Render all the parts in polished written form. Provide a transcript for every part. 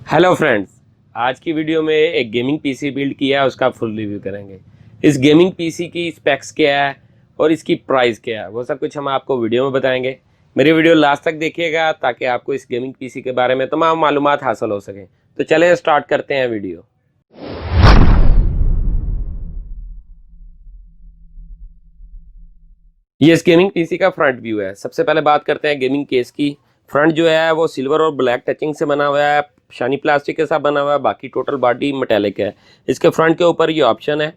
Hello friends, आज की video में एक गेमिंग पीसी बिल्ड किया है, उसका फुल रिव्यू करेंगे। इस गेमिंग पीसी की स्पेक्स क्या है और इसकी प्राइस क्या है, वो सब कुछ हम आपको वीडियो में बताएंगे। मेरी वीडियो लास्ट तक देखिएगा ताकि आपको इस गेमिंग पीसी के बारे में तमाम मालूमात हासिल हो सके। तो चलें स्टार्ट करते हैं वीडियो। ये इस गेमिंग पीसी का फ्रंट व्यू है। सबसे पहले बात करते हैं गेमिंग केस की। फ्रंट जो है वो सिल्वर और ब्लैक टचिंग से बना हुआ है, शाइनी प्लास्टिक के साथ बना हुआ है, बाकी टोटल बॉडी मेटेलिक है। इसके फ्रंट के ऊपर ये ऑप्शन है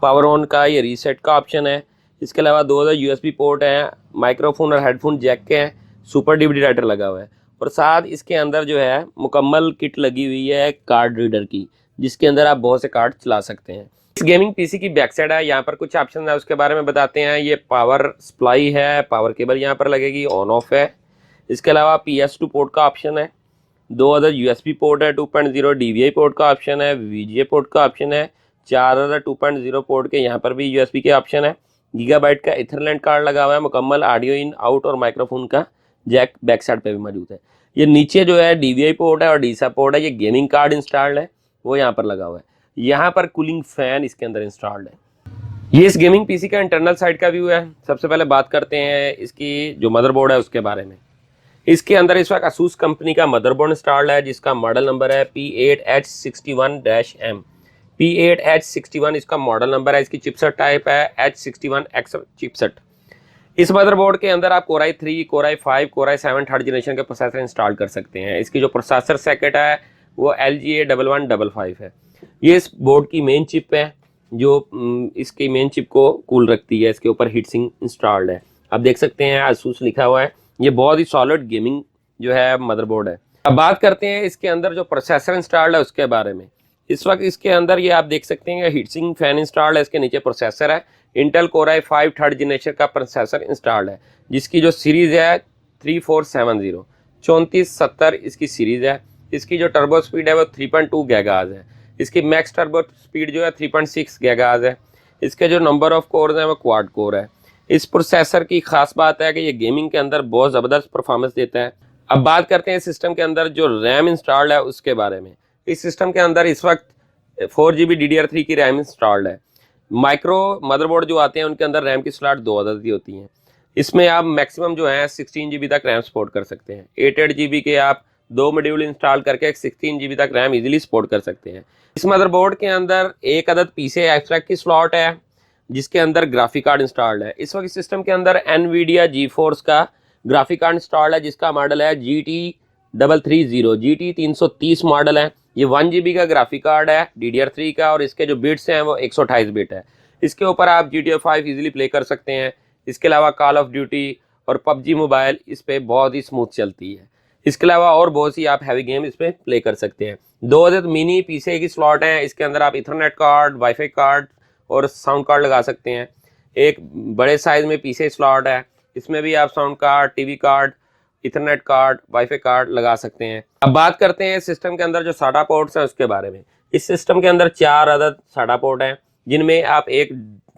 पावर ऑन का, ये रीसेट का ऑप्शन है। इसके अलावा 2 यूएसबी पोर्ट हैं, माइक्रोफोन और हेडफोन जैक के हैं, सुपर डीवीडी राइटर लगा हुआ है और साथ इसके अंदर जो है मुकम्मल किट लगी हुई है कार्ड रीडर की, जिसके अंदर आप बहुत से कार्ड चला सकते हैं। इस गेमिंग पीसी की बैक साइड है, यहाँ पर कुछ ऑप्शन है उसके बारे में बताते हैं। ये पावर सप्लाई है, पावर केबल यहाँ पर लगेगी, ऑन ऑफ है। इसके अलावा PS2 पोर्ट का ऑप्शन है, 2 यूएसबी पोर्ट है, 2.0 DVI पोर्ट का ऑप्शन है, VGA पोर्ट का ऑप्शन है, 4 2.0 पोर्ट के यहाँ पर भी यूएसबी के ऑप्शन है। गीगाबाइट का इथरनेट कार्ड लगा हुआ है, मुकम्मल ऑडियो इन आउट और माइक्रोफोन का जैक बैक साइड पे भी मौजूद है। ये नीचे जो है DVI पोर्ट है और डीसा पोर्ट है। ये गेमिंग कार्ड इंस्टॉल्ड है, वो यहाँ पर लगा हुआ है। यहाँ पर कूलिंग फैन इसके अंदर इंस्टॉल्ड है। ये इस गेमिंग पीसी का इंटरनल साइड का व्यू है। सबसे पहले बात करते हैं इसकी जो मदरबोर्ड है उसके बारे में। इसके अंदर इस वक्त ASUS कंपनी का मदरबोर्ड इंस्टॉल्ड है, जिसका मॉडल नंबर है P8H61-M। P8H61 इसका मॉडल नंबर है। इसकी चिपसेट टाइप है H61X चिपसेट। इस मदरबोर्ड के अंदर आप Core i3, Core i5, Core i7 third generation के प्रोसेसर इंस्टॉल कर सकते हैं। इसकी जो प्रोसेसर सर्किट है वो LGA1155 है। ये इस बोर्ड की मेन चिप है, जो इसकी मेन चिप को कूल रखती है। इसके ऊपर हीट सिंक इंस्टॉल्ड है, आप देख सकते हैं ASUS लिखा हुआ है। ये बहुत ही सॉलिड गेमिंग जो है मदरबोर्ड है। अब बात करते हैं इसके अंदर जो प्रोसेसर इंस्टॉल्ड है उसके बारे में। इस वक्त इसके अंदर ये आप देख सकते हैं हीट सिंक फैन इंस्टॉल्ड है, इसके नीचे प्रोसेसर है। Intel Core i5 third generation का प्रोसेसर इंस्टॉल्ड है, जिसकी जो सीरीज है 3470 3470 इसकी सीरीज है। इसकी जो टर्बो स्पीड है वो 3.2 गीगाहर्ट्ज है। इसकी मैक्स टर्बो स्पीड जो है 3.6 गीगाहर्ट्ज है। इसके जो नंबर ऑफ कोर्स हैं वो क्वाड कोर है। इस प्रोसेसर की खास बात है कि ये गेमिंग के अंदर बहुत ज़बरदस्त परफॉर्मेंस देता है। अब बात करते हैं सिस्टम के अंदर जो रैम इंस्टॉल्ड है उसके बारे में। इस सिस्टम के अंदर इस वक्त 4GB DDR3 की रैम इंस्टॉल्ड है। माइक्रो मदरबोर्ड जो आते हैं उनके अंदर रैम की स्लॉट 2 अदद की होती हैं। इसमें आप मैक्सिमम जो है 16GB तक रैम सपोर्ट कर सकते हैं। 8GB के आप 2 मॉड्यूल इंस्टॉल करके 16GB तक रैम इजीली सपोर्ट कर सकते हैं। इस मदरबोर्ड के अंदर एक अदद PCI एक्सट्रैक्ट की स्लॉट है, जिसके अंदर ग्राफिक कार्ड इंस्टॉल्ड है। इस वक्त सिस्टम के अंदर NVIDIA GeForce का ग्राफिक कार्ड इंस्टॉल्ड है, जिसका मॉडल है GT330 GT330 मॉडल है। ये 1GB का ग्राफिक कार्ड है DDR3 का, और इसके जो बिट्स हैं वो 128 बिट है। इसके ऊपर आप GTA 5 इजीली प्ले कर सकते हैं। इसके अलावा कॉल ऑफ ड्यूटी और PUBG मोबाइल इस पर बहुत ही स्मूथ चलती है। इसके अलावा और बहुत सी आप हैवी गेम इस पर प्ले कर सकते हैं। 2 अदद मिनी PCI की स्लॉट हैं। इसके अंदर आप इथरनेट कार्ड, वाईफाई कार्ड और साउंड कार्ड लगा सकते हैं। एक बड़े साइज में PCI स्लॉट है, इसमें भी आप sound card, TV card, Ethernet card, wifi card लगा सकते हैं। अब बात करते हैं सिस्टम के अंदर जो SATA पोर्ट्स हैं उसके बारे में। इस सिस्टम के अंदर 4 अदद SATA पोर्ट हैं, जिनमें आप एक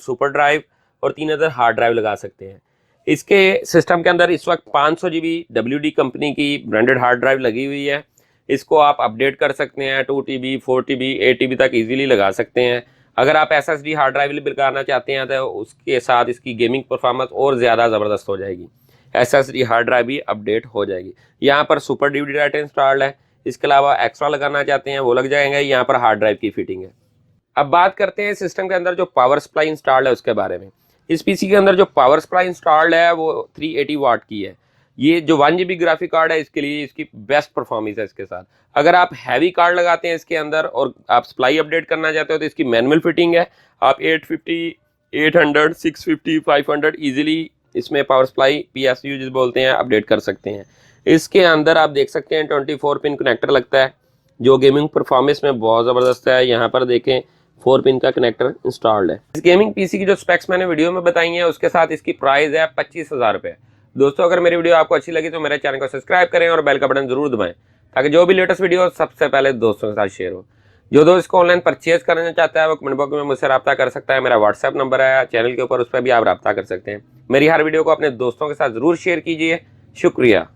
सुपर ड्राइव और 3 अदद हार्ड ड्राइव लगा सकते हैं। इसके सिस्टम के अंदर इस वक्त 500GB WD कंपनी की ब्रांडेड हार्ड ड्राइव लगी हुई है। इसको आप अपडेट कर सकते हैं, 2TB, 4TB, 8TB तक इजीली लगा सकते हैं। अगर आप SSD हार्ड ड्राइव लगाना चाहते हैं तो उसके साथ इसकी गेमिंग परफॉर्मेंस और ज़्यादा ज़बरदस्त हो जाएगी। SSD हार्ड ड्राइव भी अपडेट हो जाएगी। यहाँ पर सुपर डीवीडी राइटर इंस्टॉल्ड है। इसके अलावा एक्स्ट्रा लगाना चाहते हैं वो लग जाएंगे। यहाँ पर हार्ड ड्राइव की फिटिंग है। अब बात करते हैं सिस्टम के अंदर जो पावर सप्लाई इंस्टॉल्ड है उसके बारे में। इस पीसी के अंदर जो पावर सप्लाई इंस्टॉल्ड है वो 380 वाट की है। ये जो 1GB ग्राफिक कार्ड है इसके लिए इसकी बेस्ट परफॉर्मेंस है। इसके साथ अगर आप हैवी कार्ड लगाते हैं इसके अंदर और आप सप्लाई अपडेट करना चाहते हो तो इसकी मैनुअल फिटिंग है। आप 850, 800, 650, 500 इजीली इसमें पावर सप्लाई PSU जिस बोलते हैं अपडेट कर सकते हैं। इसके अंदर आप देख सकते हैं 24 पिन कनेक्टर लगता है, जो गेमिंग परफॉर्मेंस में बहुत ज़बरदस्त है। यहाँ पर देखें 4 पिन का कनेक्टर इंस्टॉल्ड है। इस गेमिंग पीसी की जो स्पेक्स मैंने वीडियो में बताई हैं उसके साथ इसकी प्राइस है 25,000 रुपये। दोस्तों, अगर मेरी वीडियो आपको अच्छी लगी तो मेरे चैनल को सब्सक्राइब करें और बेल का बटन जरूर दबाएं, ताकि जो भी लेटेस्ट वीडियो सबसे पहले दोस्तों के साथ शेयर हो। जो दोस्त इसको ऑनलाइन परचेज करना चाहता है वो कमेंट बॉक्स में मुझसे रब्ता कर सकता है। मेरा WhatsApp नंबर है चैनल के ऊपर, उस पर भी आप रब्ता कर सकते हैं। मेरी हर वीडियो को अपने दोस्तों के साथ जरूर शेयर कीजिए। शुक्रिया।